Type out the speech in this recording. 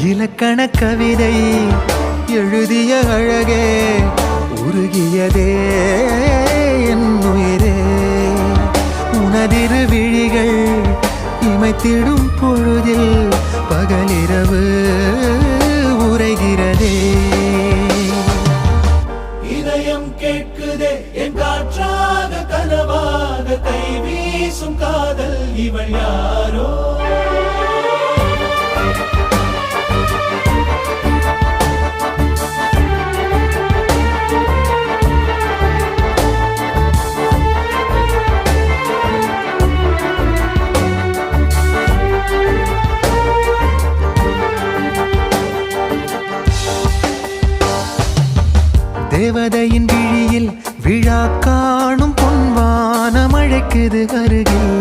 இலக்கண கவிதை எழுதிய அழகே உருகியதே என் உயிரே உனதிரு விழிகள் இமைத்திடும் பொழுதில் பகலிரவு உரைகிறதே இதயம் கேட்குதே என் காற்றாக கனவாக கை வீசும் காதல் இவள் யாரோ தேவதையின் விழியில் விழா காணும் பொன்வானம் அழைக்குது அருகில்